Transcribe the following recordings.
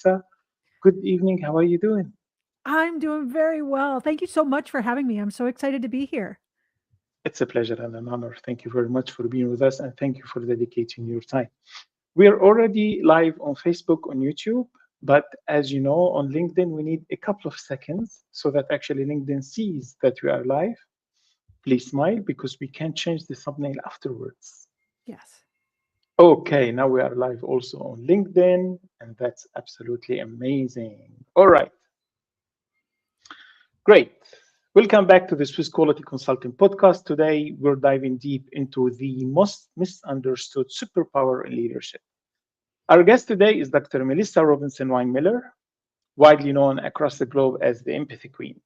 Melissa. Good evening. How are you doing? I'm doing very well. Thank you so much for having me. I'm so excited to be here. It's a pleasure and an honor. Thank you very much for being with us and thank you for dedicating your time. We are already live on Facebook, on YouTube, but as you know, on LinkedIn, we need a couple of seconds so that actually LinkedIn sees that we are live. Please smile because we can change the thumbnail afterwards. Yes. Okay, now we are live also on LinkedIn, and that's absolutely amazing. All right, great. Welcome back to the Swiss Quality Consulting Podcast. Today, we're diving deep into the most misunderstood superpower in leadership. Our guest today is Dr. Melissa Robinson-Winemiller, widely known across the globe as the Empathy Queen.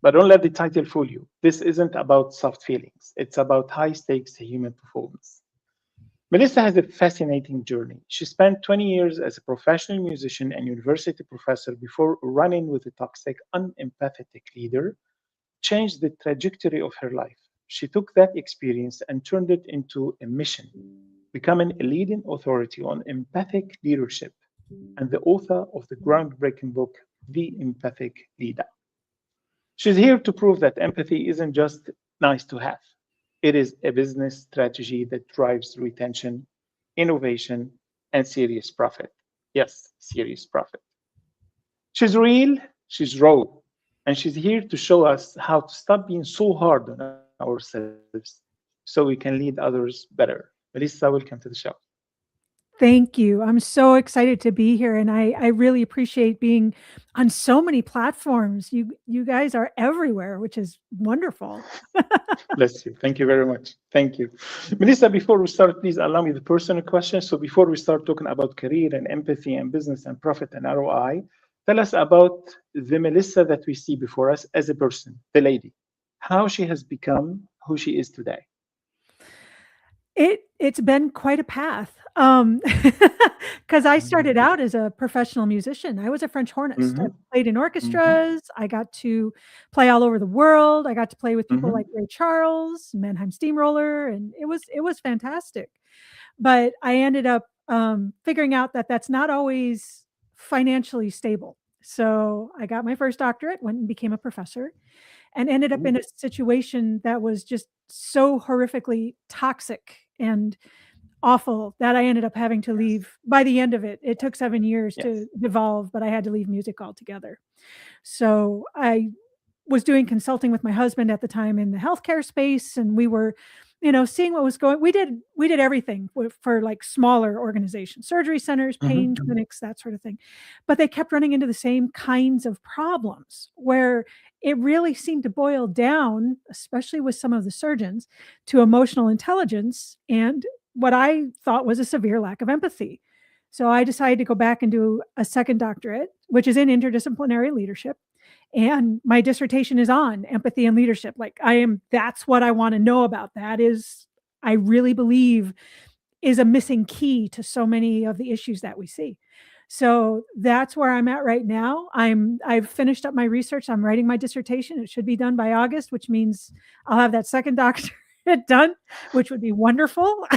But don't let the title fool you. This isn't about soft feelings. It's about high-stakes human performance. Melissa has a fascinating journey. She spent 20 years as a professional musician and university professor before running with a toxic, unempathetic leader, changed the trajectory of her life. She took that experience and turned it into a mission, becoming a leading authority on empathic leadership and the author of the groundbreaking book, The Empathic Leader. She's here to prove that empathy isn't just nice to have. It is a business strategy that drives retention, innovation, and serious profit. Yes, serious profit. She's real, she's raw, and she's here to show us how to stop being so hard on ourselves so we can lead others better. Melissa, welcome to the show. Thank you. I'm so excited to be here, and I really appreciate being on so many platforms. You guys are everywhere, which is wonderful. Bless you. Thank you very much. Thank you. Melissa, before we start, please allow me the personal question. So before we start talking about career and empathy and business and profit and ROI, tell us about the Melissa that we see before us as a person, the lady, how she has become who she is today. It's been quite a path. Because I started out as a professional musician. I was a French hornist. I Mm-hmm, played in mm-hmm, orchestras. I got to play all over the world. I got to play with people mm-hmm. like Ray Charles, Mannheim Steamroller, and it was fantastic. But I ended up figuring out that that's not always financially stable. So I got my first doctorate, went and became a professor, and ended up in a situation that was just so horrifically toxic and awful that I ended up having to Yes, leave. By the end of it, it took 7 years yes. to devolve, but I had to leave music altogether. So I was doing consulting with my husband at the time in the healthcare space, and we were, seeing what was going. We did everything for like smaller organizations, surgery centers, pain Mm-hmm. clinics, that sort of thing. But they kept running into the same kinds of problems where it really seemed to boil down, especially with some of the surgeons, to emotional intelligence and what I thought was a severe lack of empathy. So I decided to go back and do a second doctorate, which is in interdisciplinary leadership. And my dissertation is on empathy and leadership. That's what I want to know about. That is, I really believe, is a missing key to so many of the issues that we see. So that's where I'm at right now. I've finished up my research. I'm writing my dissertation. It should be done by August, which means I'll have that second doctorate done, which would be wonderful.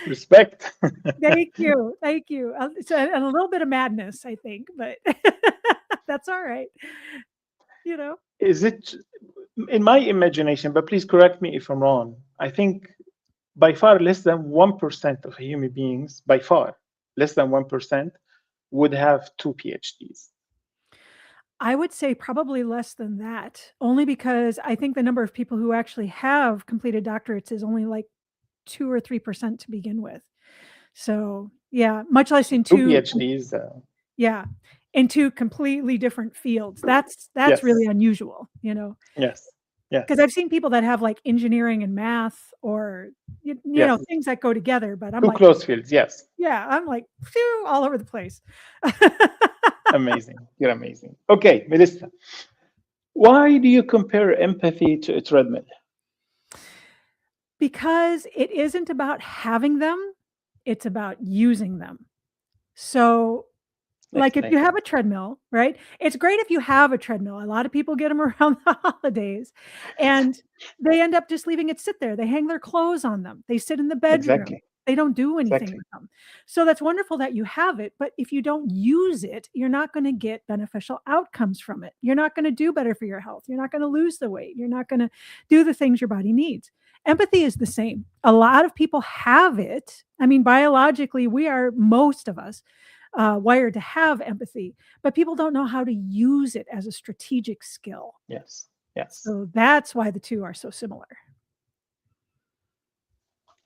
Respect. Thank you. Thank you. And a little bit of madness, I think, but that's all right. You know? Is it in my imagination, but please correct me if I'm wrong. I think by far less than 1% of human beings, by far less than 1%, would have two PhDs. I would say probably less than that, only because I think the number of people who actually have completed doctorates is only like 2 or 3% to begin with. So, yeah, much less So in two 2. PhDs, Yeah, in 2 completely different fields. That's really yes, unusual, yes, because yes. I've seen people that have, like, engineering and math or, Yes. things that go together, but I'm Two like, close fields. Yes. yeah, I'm like, phew, all over the place. Amazing. You're amazing. Okay, Melissa, why do you compare empathy to a treadmill? Because it isn't about having them, it's about using them. So, like, if you Explain. have a treadmill, right? It's great if you have a treadmill. A lot of people get them around the holidays, and they end up just leaving it sit there. They hang their clothes on them. They sit in the bedroom. Exactly. They don't do anything Exactly. with them. So that's wonderful that you have it, but if you don't use it, you're not going to get beneficial outcomes from it. You're not going to do better for your health. You're not going to lose the weight. You're not going to do the things your body needs. Empathy is the same. A lot of people have it. I mean, biologically, we are, most of us, wired to have empathy, but people don't know how to use it as a strategic skill. Yes. Yes. So that's why the two are so similar.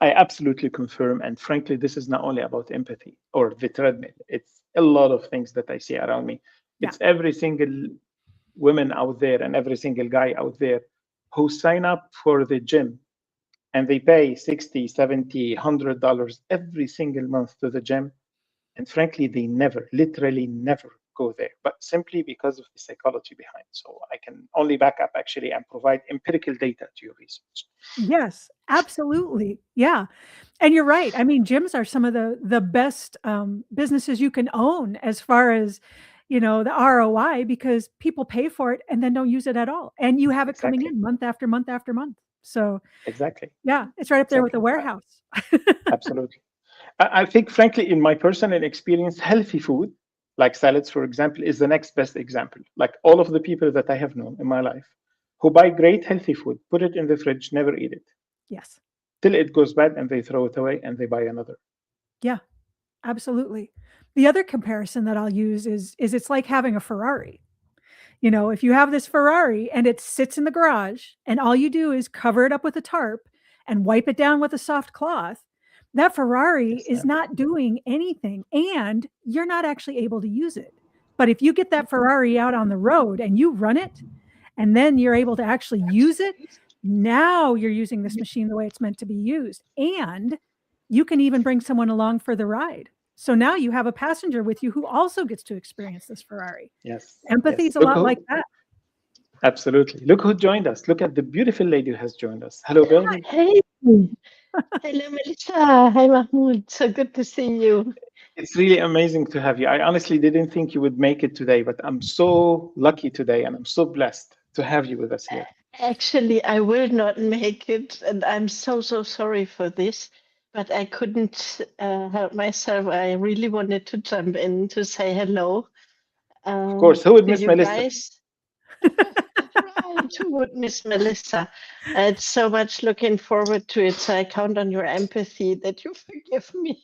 I absolutely confirm. And frankly, this is not only about empathy or the treadmill. It's a lot of things that I see around me. Yeah. It's every single woman out there and every single guy out there who sign up for the gym and they pay $60, $70, $100 every single month to the gym. And frankly, they never, literally never go there, but simply because of the psychology behind. So I can only back up actually and provide empirical data to your research. Yes, absolutely. Yeah. And you're right. I mean, gyms are some of the best businesses you can own as far as, the ROI, because people pay for it and then don't use it at all. And you have it coming Exactly. in month after month after month. So Exactly. yeah, it's right up there with the Exactly. warehouse. Absolutely. I think, frankly, in my personal experience, healthy food, like salads, for example, is the next best example. Like all of the people that I have known in my life who buy great healthy food, put it in the fridge, never eat it Yes. till it goes bad and they throw it away and they buy another. Yeah, absolutely. The other comparison that I'll use is it's like having a Ferrari. If you have this Ferrari and it sits in the garage and all you do is cover it up with a tarp and wipe it down with a soft cloth, that Ferrari Yes. is not doing anything and you're not actually able to use it. But if you get that Ferrari out on the road and you run it and then you're able to actually use it, now you're using this machine the way it's meant to be used. And you can even bring someone along for the ride. So now you have a passenger with you who also gets to experience this Ferrari. Yes. Empathy Yes. is a lot like that. Absolutely. Look who joined us. Look at the beautiful lady who has joined us. Hello, Belgi. Hey, hello, Melissa. Hi, Mahmoud. So good to see you. It's really amazing to have you. I honestly didn't think you would make it today, but I'm so lucky today and I'm so blessed to have you with us here. Actually, I will not make it, and I'm so sorry for this, but I couldn't help myself. I really wanted to jump in to say hello Of course, who would to miss you Melissa? guys. Right, who would miss Melissa? It's so much looking forward to it. So I count on your empathy that you forgive me.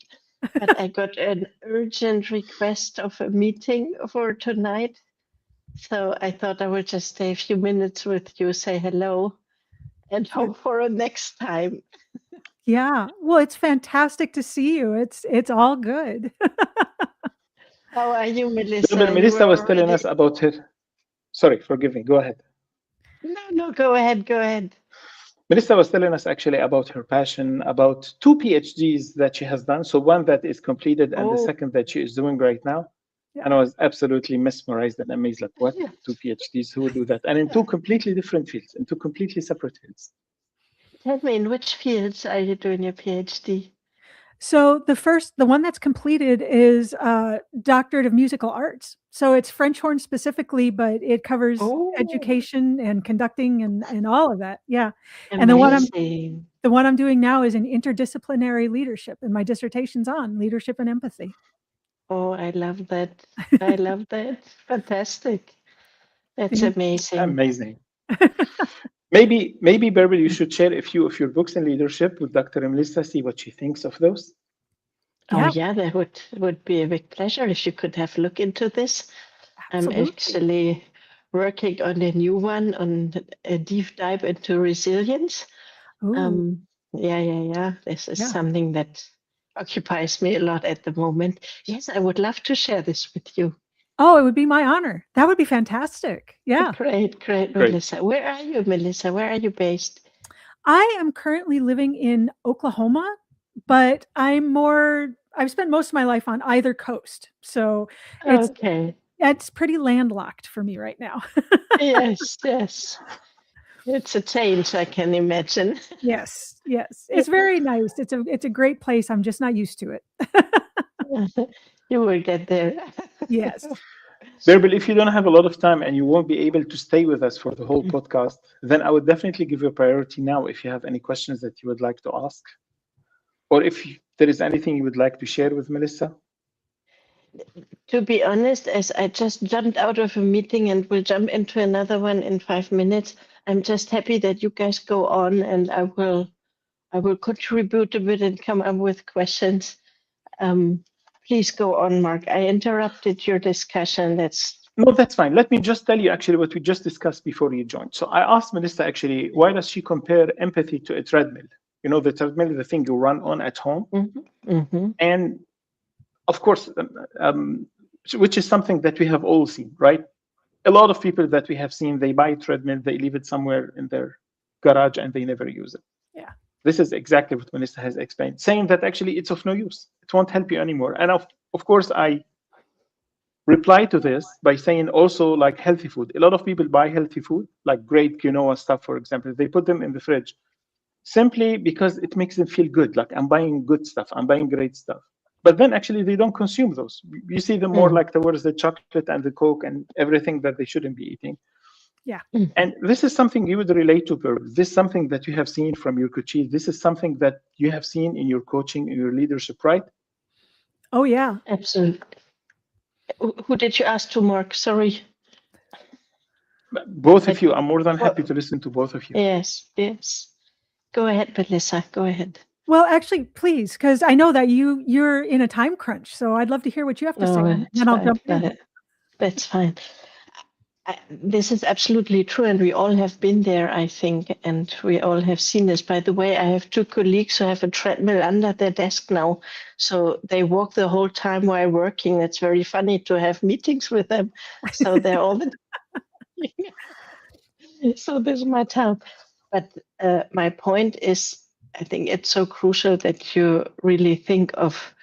But I got an urgent request of a meeting for tonight. So I thought I would just stay a few minutes with you, say hello, and hope for a next time. Yeah. Well, it's fantastic to see you. It's all good. How are you, No, Melissa? but You Melissa were was telling already. us about her. Sorry, forgive me. Go ahead. No, go ahead, go ahead. Melissa was telling us actually about her passion, about two PhDs that she has done. So one that is completed and the Oh, second that she is doing right now. Yeah. And I was absolutely mesmerized and amazed. Like, what? yes. Two PhDs? Who would do that? And in two completely different fields, in two completely separate fields. Tell me, in which fields are you doing your PhD? So the one that's completed is Doctorate of Musical Arts. So it's French horn specifically, but it covers Oh, education and conducting and all of that. Yeah. And amazing. the one I'm doing now is in interdisciplinary leadership, and my dissertation's on leadership and empathy. Oh, I love that. I love that. Fantastic. That's amazing. Amazing. Maybe Berbel, you should share a few of your books in leadership with Dr. Melissa, see what she thinks of those. Oh, Yeah. yeah, that would be a big pleasure if you could have a look into this. I'm Absolutely. actually working on a new one on a deep dive into resilience. Ooh, Yeah. This is yeah. something that occupies me a lot at the moment. Yes, I would love to share this with you. Oh, it would be my honor. That would be fantastic. Yeah. Great, Melissa. Where are you, Melissa? Where are you based? I am currently living in Oklahoma, but I've spent most of my life on either coast. So Okay. it's pretty landlocked for me right now. Yes. It's a change, I can imagine. Yes. It's very nice. It's a great place. I'm just not used to it. You will get there. Yes. Berbel, if you don't have a lot of time and you won't be able to stay with us for the whole podcast, then I would definitely give you a priority now if you have any questions that you would like to ask. Or if there is anything you would like to share with Melissa? To be honest, as I just jumped out of a meeting and will jump into another one in 5 minutes, I'm just happy that you guys go on, and I will contribute a bit and come up with questions. Please go on, Mark. I interrupted your discussion. No, that's fine. Let me just tell you actually what we just discussed before you joined. So I asked Melissa actually, why does she compare empathy to a treadmill? You know, the treadmill is the thing you run on at home. And of course, which is something that we have all seen, right? A lot of people that we have seen, they buy a treadmill, they leave it somewhere in their garage and they never use it. Yeah. This is exactly what Melissa has explained, saying that actually it's of no use. It won't help you anymore. And of course, I reply to this by saying also like healthy food. A lot of people buy healthy food, like great quinoa stuff, for example. They put them in the fridge simply because it makes them feel good. Like, I'm buying good stuff, I'm buying great stuff. But then actually they don't consume those. You see them more like towards the chocolate and the Coke and everything that they shouldn't be eating. Yeah. And this is something you would relate to, Pearl. This is something that you have seen from your coaches. This is something that you have seen in your coaching, in your leadership, right? Oh, yeah. Absolutely. Who did you ask to, Mark? Sorry. Both of you. I'm more than happy to listen to both of you. Yes. Go ahead, Melissa. Go ahead. Well, actually, please, because I know that you're in a time crunch, so I'd love to hear what you have to say, and then I'll jump in. That's fine. This is absolutely true, and we all have been there, I think, and we all have seen this. By the way, I have 2 colleagues who have a treadmill under their desk now, so they walk the whole time while working. It's very funny to have meetings with them, so they're all the so this is my time. But my point is, I think it's so crucial that you really think of,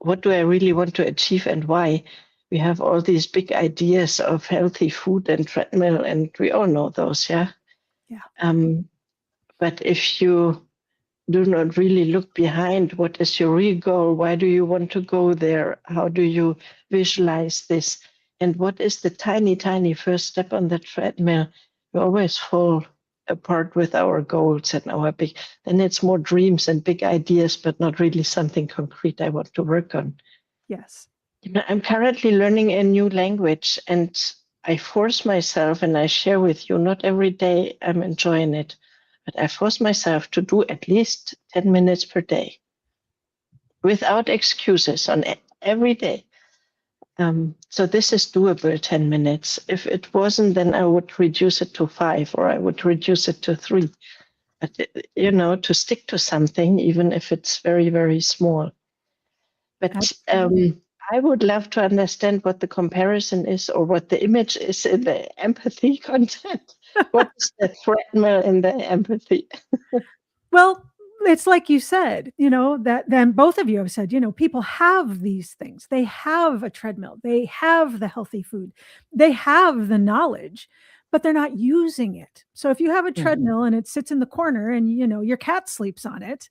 what do I really want to achieve and why? We have all these big ideas of healthy food and treadmill, and we all know those, yeah? But if you do not really look behind, what is your real goal? Why do you want to go there? How do you visualize this? And what is the tiny, tiny first step on the treadmill? We always fall apart with our goals and our big, then it's more dreams and big ideas, but not really something concrete I want to work on. Yes. You know, I'm currently learning a new language, and I force myself, and I share with you, not every day I'm enjoying it, but I force myself to do at least 10 minutes per day without excuses on every day. So this is doable, 10 minutes. If it wasn't, then I would reduce it to 5, or I would reduce it to 3. But, you know, to stick to something, even if it's very, very small. But I would love to understand what the comparison is, or what the image is in the empathy content. What is the treadmill in the empathy? Well, it's like you said, you know, that then both of you have said, you know, people have these things. They have a treadmill. They have the healthy food. They have the knowledge, but they're not using it. So if you have a treadmill and it sits in the corner and, you know, your cat sleeps on it,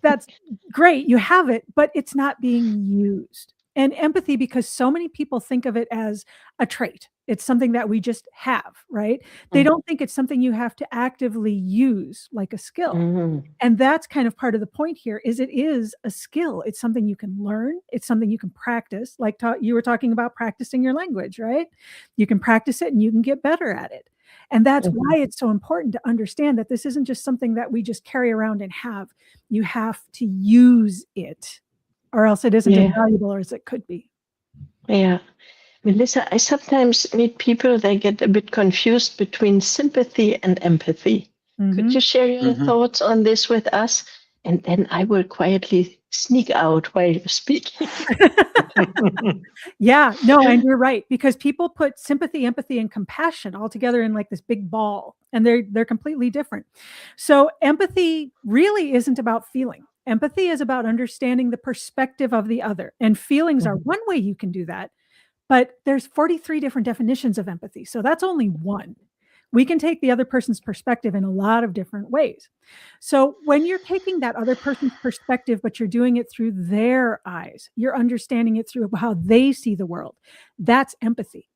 that's great. You have it, but it's not being used. And empathy, because so many people think of it as a trait. It's something that we just have, right? They don't think it's something you have to actively use like a skill. And that's kind of part of the point here, is it is a skill. It's something you can learn. It's something you can practice. Like you were talking about practicing your language, right? You can practice it and you can get better at it. And that's why it's so important to understand that this isn't just something that we just carry around and have. You have to use it, or else it isn't as valuable as it could be. Yeah. Melissa, I sometimes meet people, they get a bit confused between sympathy and empathy. Could you share your thoughts on this with us? And then I will quietly sneak out while you're speaking. Yeah, no, and you're right, because people put sympathy, empathy, and compassion all together in like this big ball, and they're completely different. So empathy really isn't about feeling. Empathy is about understanding the perspective of the other, and feelings are one way you can do that. But there's 43 different definitions of empathy. So that's only one. We can take the other person's perspective in a lot of different ways. So when you're taking that other person's perspective, but you're doing it through their eyes, you're understanding it through how they see the world, that's empathy.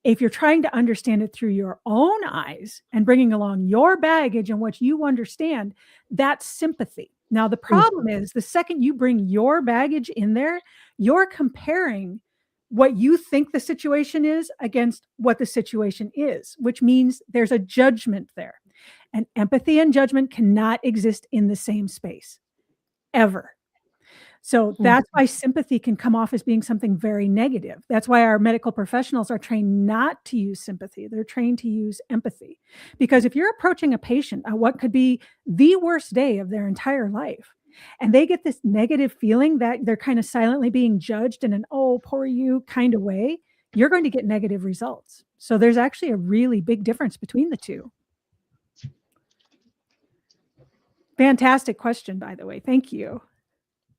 If you're trying to understand it through your own eyes and bringing along your baggage and what you understand, that's sympathy. Now, the problem is the second you bring your baggage in there, you're comparing what you think the situation is against what the situation is, which means there's a judgment there. And empathy and judgment cannot exist in the same space, ever. So that's why sympathy can come off as being something very negative. That's why our medical professionals are trained not to use sympathy. They're trained to use empathy. Because if you're approaching a patient on what could be the worst day of their entire life, and they get this negative feeling that they're kind of silently being judged in an, oh, poor you kind of way, you're going to get negative results. So there's actually a really big difference between the two. Fantastic question, by the way. Thank you.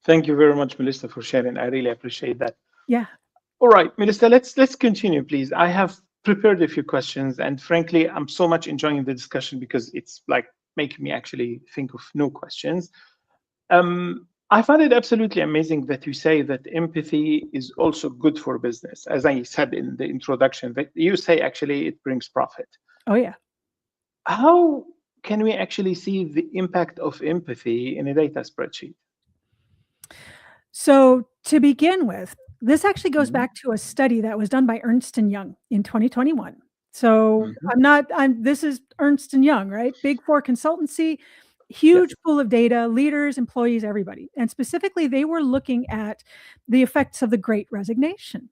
Thank you very much, Melissa, for sharing. I really appreciate that. Yeah. All right, Melissa, let's continue, please. I have prepared a few questions, and frankly, I'm so much enjoying the discussion because it's like making me actually think of new questions. I find it absolutely amazing that you say that empathy is also good for business. As I said in the introduction, that you say actually it brings profit. Oh, yeah. How can we actually see the impact of empathy in a data spreadsheet? So to begin with, this actually goes back to a study that was done by Ernst & Young in 2021. So this is Ernst & Young, right? Big Four consultancy, huge pool of data, leaders, employees, everybody. And specifically, they were looking at the effects of the Great Resignation.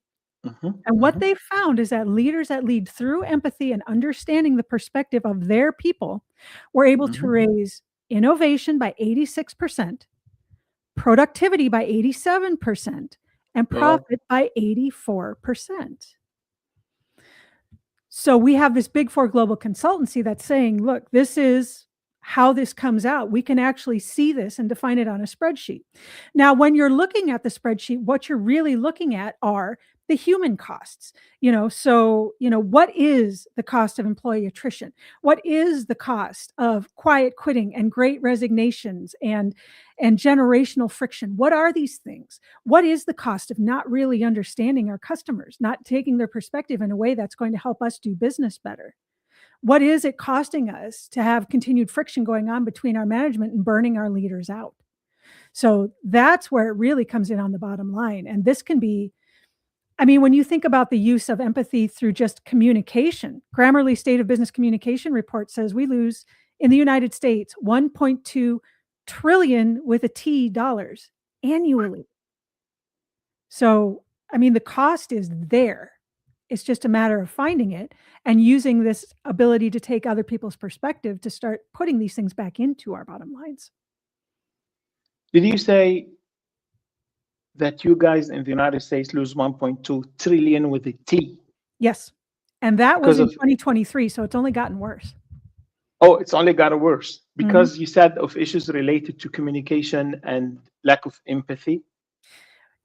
And what they found is that leaders that lead through empathy and understanding the perspective of their people were able to raise innovation by 86%, productivity by 87%, and profit by 84%. So we have this Big Four global consultancy that's saying, look, this is how this comes out. We can actually see this and define it on a spreadsheet. Now, when you're looking at the spreadsheet, what you're really looking at are the human costs. What is the cost of employee attrition? What is the cost of quiet quitting and great resignations and generational friction? What are these things? What is the cost of not really understanding our customers, not taking their perspective in a way that's going to help us do business better? What is it costing us to have continued friction going on between our management and burning our leaders out? So that's where it really comes in on the bottom line. And this can be, when you think about the use of empathy through just communication, Grammarly State of Business Communication report says we lose in the United States 1.2 trillion with a T dollars annually. So, the cost is there. It's just a matter of finding it and using this ability to take other people's perspective to start putting these things back into our bottom lines. Did you say that you guys in the United States lose 1.2 trillion with a T? Yes. And that was in 2023, so it's only gotten worse. Oh, it's only gotten worse because you said of issues related to communication and lack of empathy.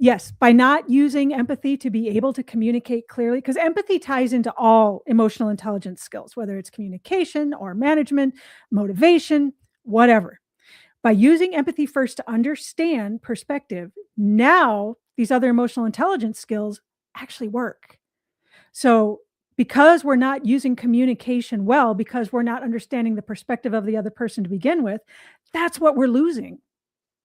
Yes, by not using empathy to be able to communicate clearly, because empathy ties into all emotional intelligence skills, whether it's communication or management, motivation, whatever. By using empathy first to understand perspective, now these other emotional intelligence skills actually work. So because we're not using communication well, because we're not understanding the perspective of the other person to begin with, that's what we're losing.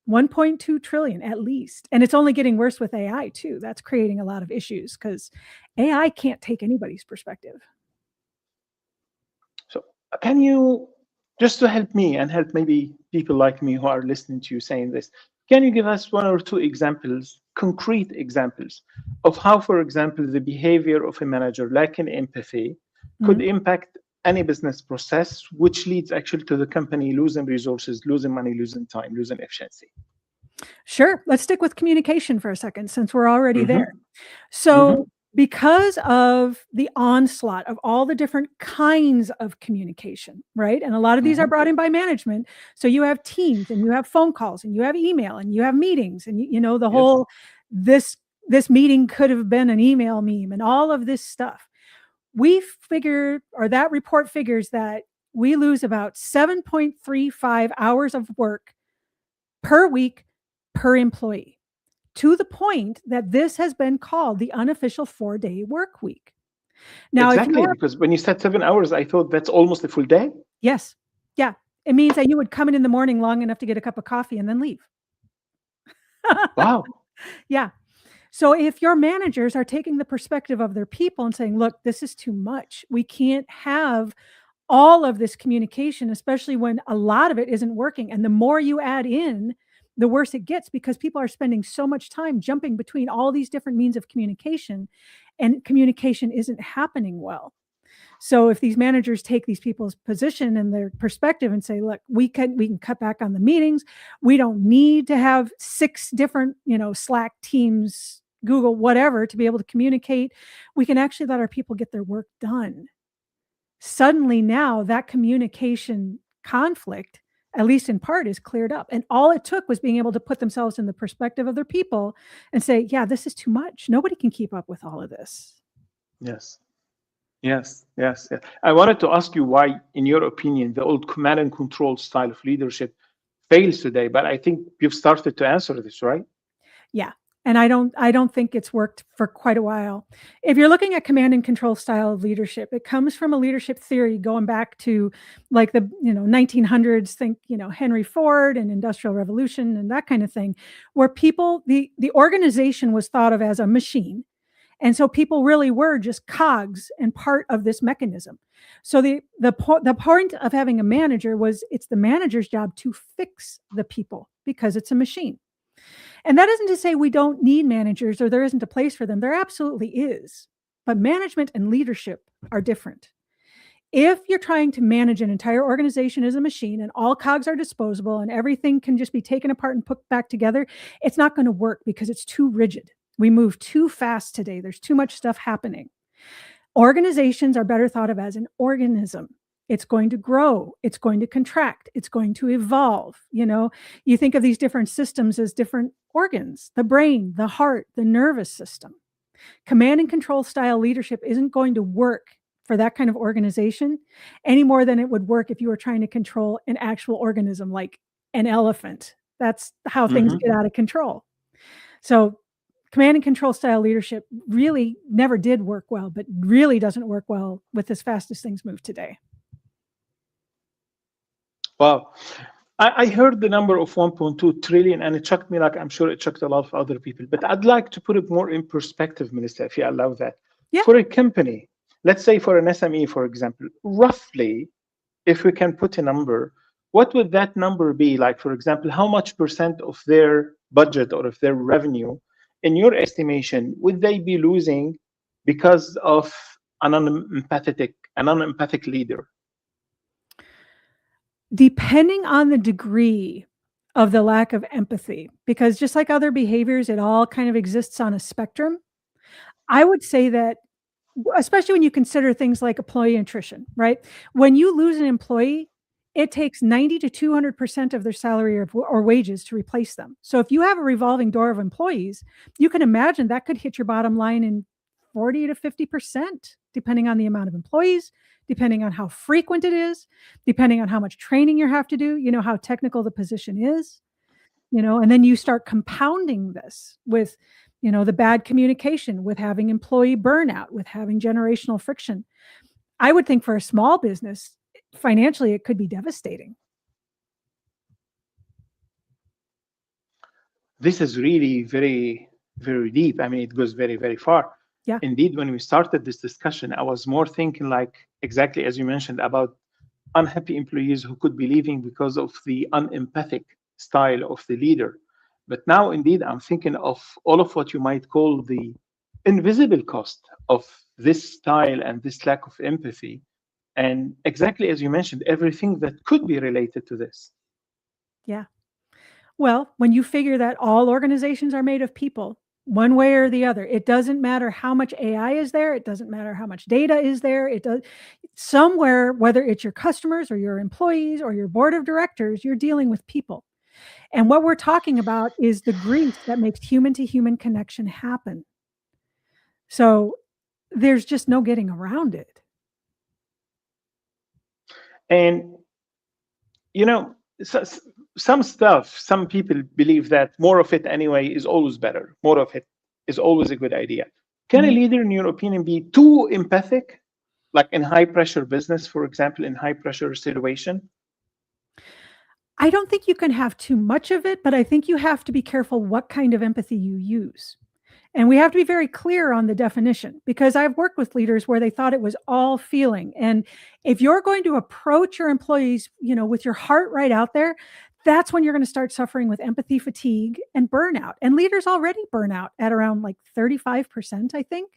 1.2 trillion at least. And it's only getting worse with AI too. That's creating a lot of issues because AI can't take anybody's perspective. So can you, just to help me and help maybe people like me who are listening to you saying this, can you give us one or two examples, concrete examples of how, for example, the behavior of a manager lacking empathy could impact any business process, which leads actually to the company losing resources, losing money, losing time, losing efficiency? Sure. Let's stick with communication for a second, since we're already there. So because of the onslaught of all the different kinds of communication, right? And a lot of these are brought in by management. So you have Teams and you have phone calls and you have email and you have meetings and the whole, this meeting could have been an email meme and all of this stuff. We figure, or that report figures, that we lose about 7.35 hours of work per week per employee, to the point that this has been called the unofficial 4-day work week. Now, exactly, because when you said 7 hours, I thought that's almost a full day. Yes. Yeah. It means that you would come in the morning long enough to get a cup of coffee and then leave. Wow. Yeah. So if your managers are taking the perspective of their people and saying, look, this is too much. We can't have all of this communication, especially when a lot of it isn't working. And the more you add in, the worse it gets, because people are spending so much time jumping between all these different means of communication, and communication isn't happening well. So if these managers take these people's position and their perspective and say, look, we can cut back on the meetings. We don't need to have 6 different, Slack, Teams, Google, whatever, to be able to communicate. We can actually let our people get their work done. Suddenly now that communication conflict, at least in part, is cleared up. And all it took was being able to put themselves in the perspective of their people and say, yeah, this is too much. Nobody can keep up with all of this. Yes. Yes. I wanted to ask you why, in your opinion, the old command and control style of leadership fails today, but I think you've started to answer this, right? Yeah. And I don't think it's worked for quite a while. If you're looking at command and control style of leadership, it comes from a leadership theory going back to like the 1900s. Think Henry Ford and Industrial Revolution and that kind of thing, where people, the organization was thought of as a machine. And so people really were just cogs and part of this mechanism. So the point of having a manager was, it's the manager's job to fix the people because it's a machine. And that isn't to say we don't need managers or there isn't a place for them. There absolutely is. But management and leadership are different. If you're trying to manage an entire organization as a machine and all cogs are disposable and everything can just be taken apart and put back together, it's not going to work because it's too rigid. We move too fast today. There's too much stuff happening. Organizations are better thought of as an organism. It's going to grow. It's going to contract. It's going to evolve. You think of these different systems as different organs: the brain, the heart, the nervous system. Command and control style leadership isn't going to work for that kind of organization any more than it would work if you were trying to control an actual organism like an elephant. That's how things get out of control. So command and control style leadership really never did work well, but really doesn't work well with as fast as things move today. Wow. I heard the number of 1.2 trillion and it shocked me, like I'm sure it shocked a lot of other people. But I'd like to put it more in perspective, Melissa, if you allow that. Yeah. For a company, let's say for an SME, for example, roughly, if we can put a number, what would that number be? Like, for example, how much % of their budget or of their revenue, in your estimation, would they be losing because of an unempathic leader? Depending on the degree of the lack of empathy, because just like other behaviors, it all kind of exists on a spectrum. I would say that, especially when you consider things like employee attrition, right? When you lose an employee, it takes 90 to 200% of their salary or wages to replace them. So if you have a revolving door of employees, you can imagine that could hit your bottom line in 40 to 50%, depending on the amount of employees, depending on how frequent it is, depending on how much training you have to do, how technical the position is, and then you start compounding this with, the bad communication, with having employee burnout, with having generational friction. I would think for a small business, financially, it could be devastating. This is really very, very deep. I mean, it goes very, very far. Yeah. Indeed, when we started this discussion, I was more thinking, like, exactly as you mentioned, about unhappy employees who could be leaving because of the unempathic style of the leader. But now, indeed, I'm thinking of all of what you might call the invisible cost of this style and this lack of empathy. And exactly as you mentioned, everything that could be related to this. Yeah. Well, when you figure that all organizations are made of people, one way or the other, it doesn't matter how much AI is there. It doesn't matter how much data is there. It does somewhere, whether it's your customers or your employees or your board of directors, you're dealing with people. And what we're talking about is the grief that makes human to human connection happen. So there's just no getting around it. And, some stuff, some people believe that more of it anyway is always better. More of it is always a good idea. Can a leader, in your opinion, be too empathic, like in high pressure business, for example, in high pressure situation? I don't think you can have too much of it, but I think you have to be careful what kind of empathy you use. And we have to be very clear on the definition, because I've worked with leaders where they thought it was all feeling. And if you're going to approach your employees, with your heart right out there, that's when you're going to start suffering with empathy fatigue and burnout. And leaders already burn out at around like 35%, I think.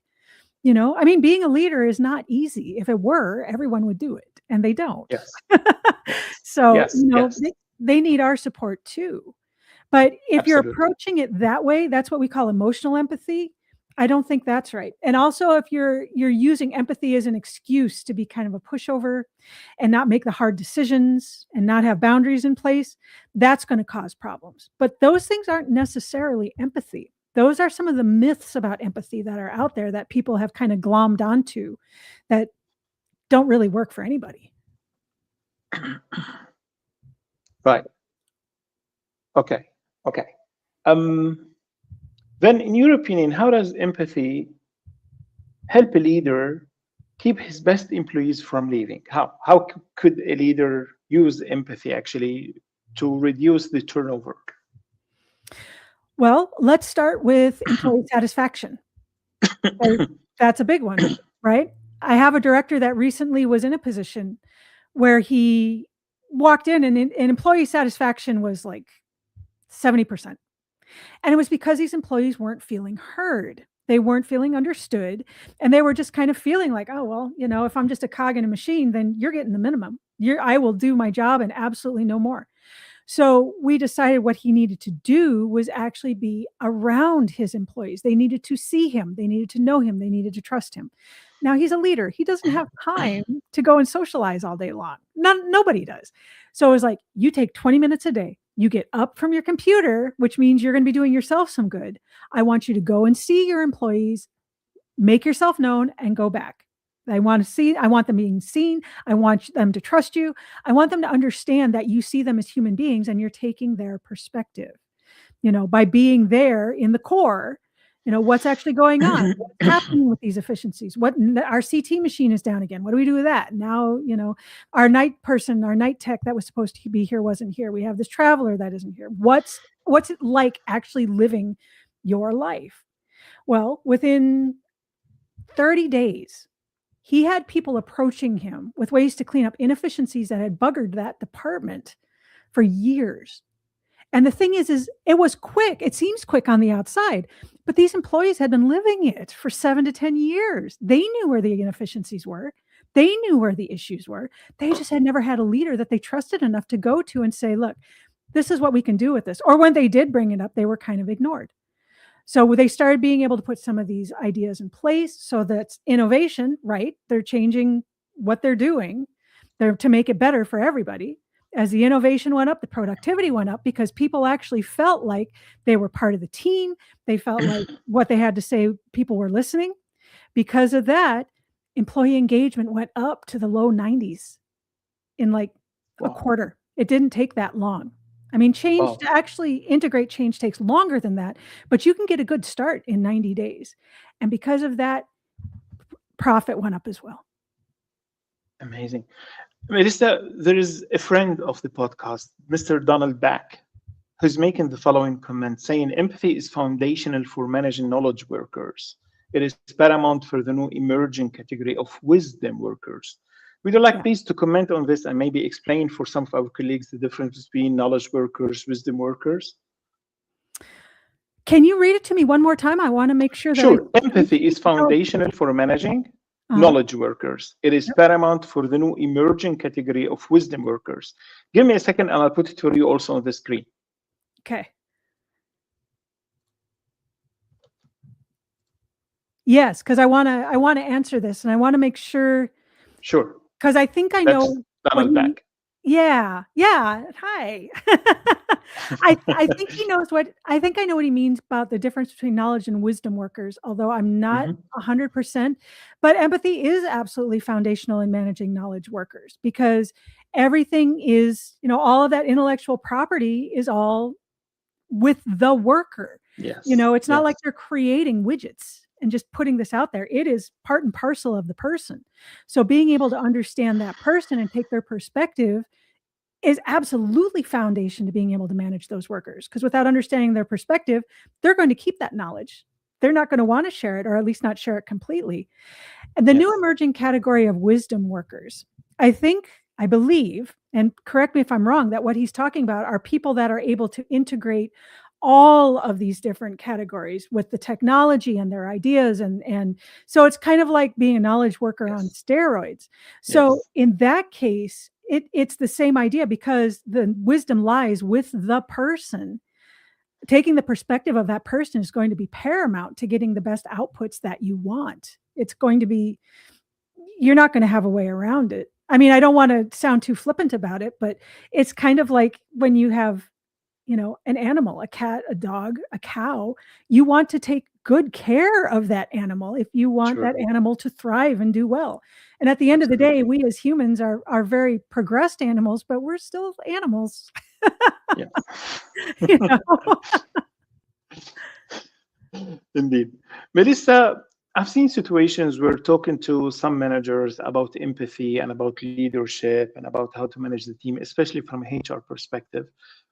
Being a leader is not easy. If it were, everyone would do it, and they don't. Yes. So, Yes. Yes. they need our support too. But if you're Absolutely. approaching it that way, that's what we call emotional empathy. I don't think that's right. And also, if you're using empathy as an excuse to be kind of a pushover and not make the hard decisions and not have boundaries in place, that's going to cause problems. But those things aren't necessarily empathy. Those are some of the myths about empathy that are out there that people have kind of glommed onto that don't really work for anybody. Right. Okay. Then, in your opinion, how does empathy help a leader keep his best employees from leaving? How could a leader use empathy actually to reduce the turnover? Well, let's start with employee satisfaction. That's a big one, right? I have a director that recently was in a position where he walked in and employee satisfaction was like 70%. And it was because these employees weren't feeling heard. They weren't feeling understood. And they were just kind of feeling like, oh, well, if I'm just a cog in a machine, then you're getting the minimum. I will do my job and absolutely no more. So we decided what he needed to do was actually be around his employees. They needed to see him. They needed to know him. They needed to trust him. Now, he's a leader. He doesn't have time to go and socialize all day long. Nobody does. So it was like, you take 20 minutes a day. You get up from your computer, which means you're going to be doing yourself some good. I want you to go and see your employees, make yourself known, and go back. I want them being seen. I want them to trust you. I want them to understand that you see them as human beings and you're taking their perspective, by being there in the core, what's actually going on, what's happening with these efficiencies, our CT machine is down again. What do we do with that? Now, our night tech that was supposed to be here wasn't here. We have this traveler that isn't here. What's it like actually living your life? Well, within 30 days, he had people approaching him with ways to clean up inefficiencies that had buggered that department for years. And the thing is it was quick. It seems quick on the outside, but these employees had been living it for 7 to 10 years. They knew where the inefficiencies were. They knew where the issues were. They just had never had a leader that they trusted enough to go to and say, look, this is what we can do with this. Or when they did bring it up, they were kind of ignored. So they started being able to put some of these ideas in place. So that's innovation, right? They're changing what they're doing to make it better for everybody. As the innovation went up, the productivity went up because people actually felt like they were part of the team. They felt like what they had to say, people were listening. Because of that, employee engagement went up to the low 90s in like a quarter. It didn't take that long. Change to actually integrate change takes longer than that, but you can get a good start in 90 days. And because of that, profit went up as well. Amazing. Melissa, there is a friend of the podcast, Mr. Donald Back, who's making the following comment, saying empathy is foundational for managing knowledge workers. It is paramount for the new emerging category of wisdom workers. Would you like please to comment on this and maybe explain for some of our colleagues the difference between knowledge workers, wisdom workers? Can you read it to me one more time? I want to make sure that Sure. Empathy is foundational for managing knowledge workers. It is paramount for the new emerging category of wisdom workers. Give me a second and I'll put it for you also on the screen. Okay. Yes, because I want to answer this and I want to make sure. Sure. Because I think I know. Donald Back. Yeah. Hi. I think he knows I think I know what he means about the difference between knowledge and wisdom workers, although I'm not 100%. But empathy is absolutely foundational in managing knowledge workers because everything is, all of that intellectual property is all with the worker. Yes. It's not like they're creating widgets and just putting this out there. It is part and parcel of the person. So being able to understand that person and take their perspective is absolutely foundation to being able to manage those workers. Because without understanding their perspective, they're going to keep that knowledge. They're not going to want to share it, or at least not share it completely. And the Yes. new emerging category of wisdom workers, I believe, and correct me if I'm wrong, that what he's talking about are people that are able to integrate all of these different categories with the technology and their ideas. And so it's kind of like being a knowledge worker on Yes. steroids. So Yes. in that case, it's the same idea, because the wisdom lies with the person. Taking the perspective of that person is going to be paramount to getting the best outputs that you want. It's going to be, you're not going to have a way around it. I mean, I don't want to sound too flippant about it, but it's kind of like when you have, an animal, a cat, a dog, a cow, you want to take good care of that animal if you want that Sure. animal to thrive and do well. And at the end of the day, Absolutely. we as humans are very progressed animals, but we're still animals. Yes. you know? Indeed. Melissa, I've seen situations where talking to some managers about empathy and about leadership and about how to manage the team, especially from a HR perspective.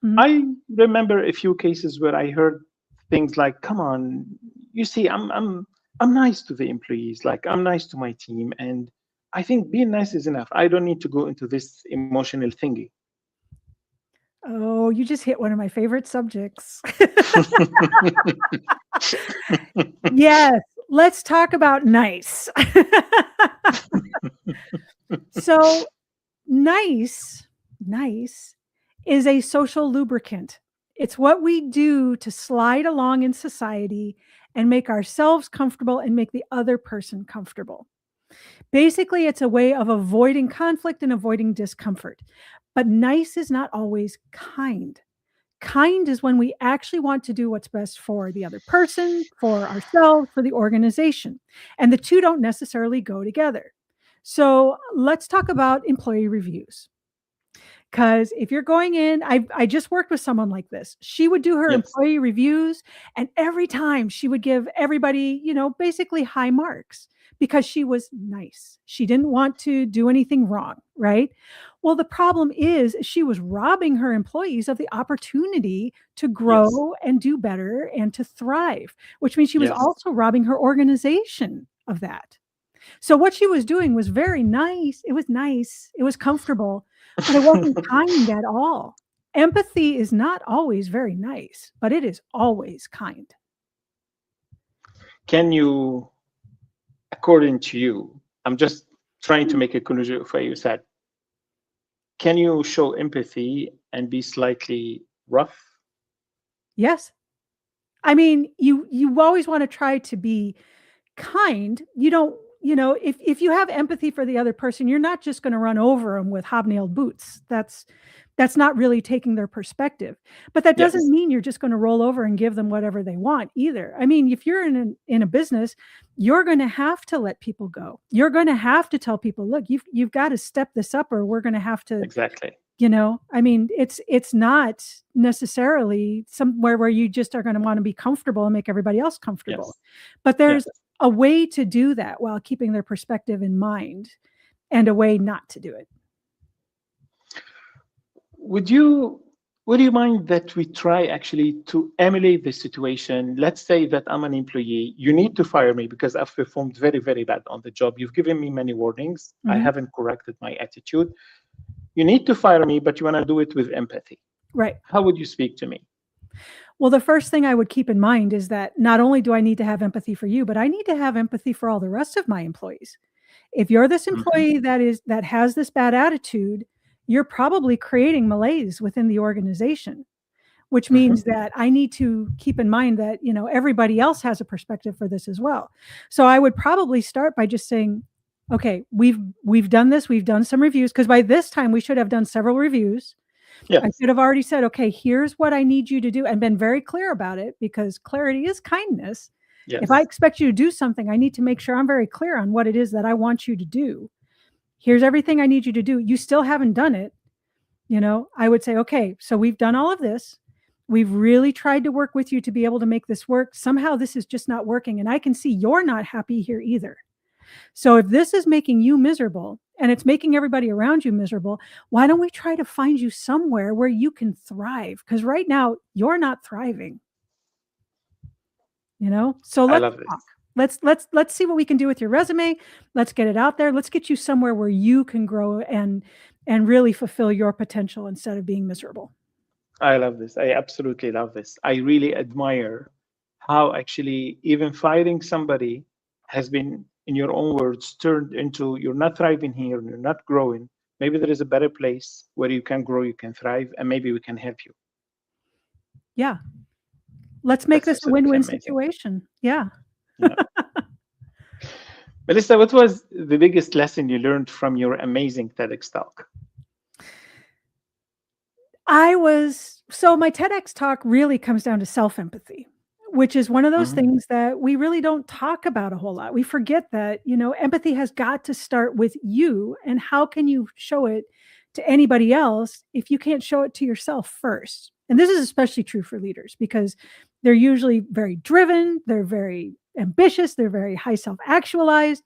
Mhm. I remember a few cases where I heard things like, "Come on, you see, I'm nice to the employees, like I'm nice to my team, and I think being nice is enough. I don't need to go into this emotional thingy." Oh, you just hit one of my favorite subjects. Yes, let's talk about nice. So nice is a social lubricant. It's what we do to slide along in society and make ourselves comfortable and make the other person comfortable. Basically, it's a way of avoiding conflict and avoiding discomfort. But nice is not always kind. Kind is when we actually want to do what's best for the other person, for ourselves, for the organization. And the two don't necessarily go together. So let's talk about employee reviews. Because if you're going in, I just worked with someone like this. She would do her Yes. employee reviews, and every time she would give everybody, basically high marks because she was nice. She didn't want to do anything wrong, right? Well, the problem is she was robbing her employees of the opportunity to Yes. grow and do better and to thrive, which means she was Yes. also robbing her organization of that. So what she was doing was very nice. It was nice. It was comfortable, but it wasn't kind at all. Empathy is not always very nice, but it is always kind. Can you, according to you, I'm just trying to make a conclusion of what you said. Can you show empathy and be slightly rough? Yes. I mean, you always want to try to be kind. You don't, if you have empathy for the other person, you're not just going to run over them with hobnailed boots. That's not really taking their perspective. But that doesn't Yes. mean you're just going to roll over and give them whatever they want either. I mean, if you're in a business, you're going to have to let people go. You're going to have to tell people, look, you've got to step this up, or we're going to have to, Exactly. I mean, it's not necessarily somewhere where you just are going to want to be comfortable and make everybody else comfortable. Yes. But Yes. there's a way to do that while keeping their perspective in mind, and a way not to do it. Would you mind that we try actually to emulate the situation? Let's say that I'm an employee. You need to fire me because I've performed very, very bad on the job. You've given me many warnings. I Mhm. haven't corrected my attitude. You need to fire me, but you want to do it with empathy. Right. How would you speak to me? Well, the first thing I would keep in mind is that not only do I need to have empathy for you, but I need to have empathy for all the rest of my employees. If you're this Mhm. employee that has this bad attitude, you're probably creating malaise within the organization, which means Mhm. that I need to keep in mind that, everybody else has a perspective for this as well. So I would probably start by just saying, okay, we've done this, we've done some reviews, because by this time we should have done several reviews. I Yes. should have already said, okay, here's what I need you to do, and been very clear about it, because clarity is kindness. If I Yes. expect you to do something, I need to make sure I'm very clear on what it is that I want you to do. Here's everything I need you to do. You still haven't done it. I would say, okay, so we've done all of this. We've really tried to work with you to be able to make this work. Somehow this is just not working. And I can see you're not happy here either. So if this is making you miserable and it's making everybody around you miserable, why don't we try to find you somewhere where you can thrive? Because right now you're not thriving. So I let's love this. talk. Let's see what we can do with your resume. Let's get it out there. Let's get you somewhere where you can grow and really fulfill your potential instead of being miserable. I love this. I absolutely love this. I really admire how actually even firing somebody has been, in your own words, turned into you're not thriving here, you're not growing. Maybe there is a better place where you can grow, you can thrive, and maybe we can help you. Yeah. Let's make That's this a win-win absolutely amazing. situation. Yeah. Melissa, what was the biggest lesson you learned from your amazing TEDx talk? So my TEDx talk really comes down to self-empathy, which is one of those things that we really don't talk about a whole lot. We forget that, empathy has got to start with you. And how can you show it to anybody else if you can't show it to yourself first? And this is especially true for leaders because they're usually very driven, they're very ambitious, they're very high self-actualized,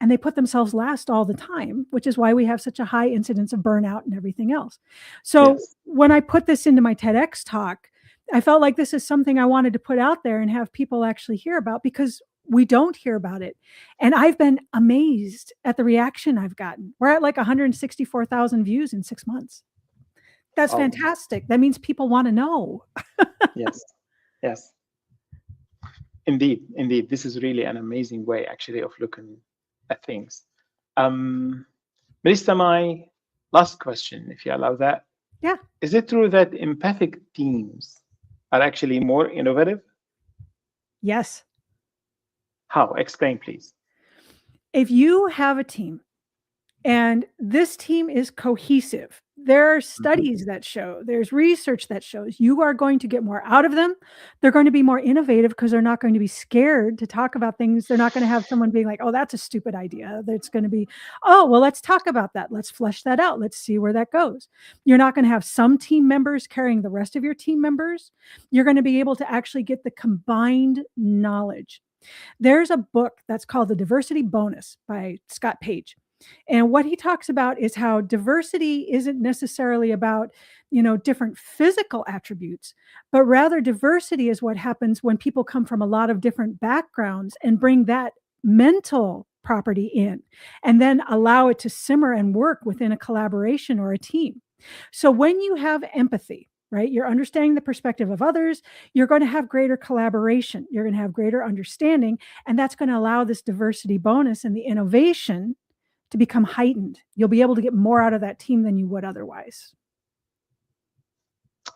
and they put themselves last all the time, which is why we have such a high incidence of burnout and everything else. So Yes. when I put this into my TEDx talk, I felt like this is something I wanted to put out there and have people actually hear about because we don't hear about it. And I've been amazed at the reaction I've gotten. We're at like 164,000 views in 6 months. That's Oh. fantastic. That means people want to know. Yes. Indeed. This is really an amazing way, actually, of looking at things. Melissa, my last question, if you allow that. Yeah. Is it true that empathic teams are actually more innovative? Yes. How? Explain, please. If you have a team and this team is cohesive, there are studies that show, there's research that shows you are going to get more out of them. They're going to be more innovative because they're not going to be scared to talk about things. They're not going to have someone being like, oh, that's a stupid idea. That's going to be, oh, well, let's talk about that. Let's flesh that out. Let's see where that goes. You're not going to have some team members carrying the rest of your team members. You're going to be able to actually get the combined knowledge. There's a book that's called The Diversity Bonus by Scott Page. And what he talks about is how diversity isn't necessarily about, different physical attributes, but rather diversity is what happens when people come from a lot of different backgrounds and bring that mental property in and then allow it to simmer and work within a collaboration or a team. So when you have empathy, right, you're understanding the perspective of others, you're going to have greater collaboration, you're going to have greater understanding, and that's going to allow this diversity bonus and the innovation to become heightened. You'll be able to get more out of that team than you would otherwise.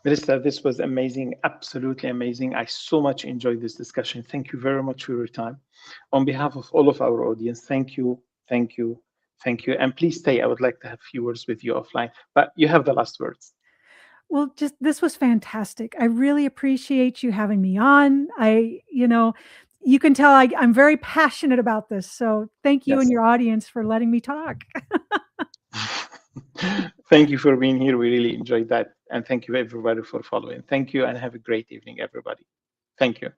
Melissa, this was amazing, absolutely amazing. I so much enjoyed this discussion. Thank you very much for your time. On behalf of all of our audience, thank you. And please stay. I would like to have a few words with you offline, but you have the last words. Well, this was fantastic. I really appreciate you having me on. You can tell I'm very passionate about this. So thank you and your audience for letting me talk. Thank you for being here. We really enjoyed that. And thank you everybody for following. Thank you and have a great evening, everybody. Thank you.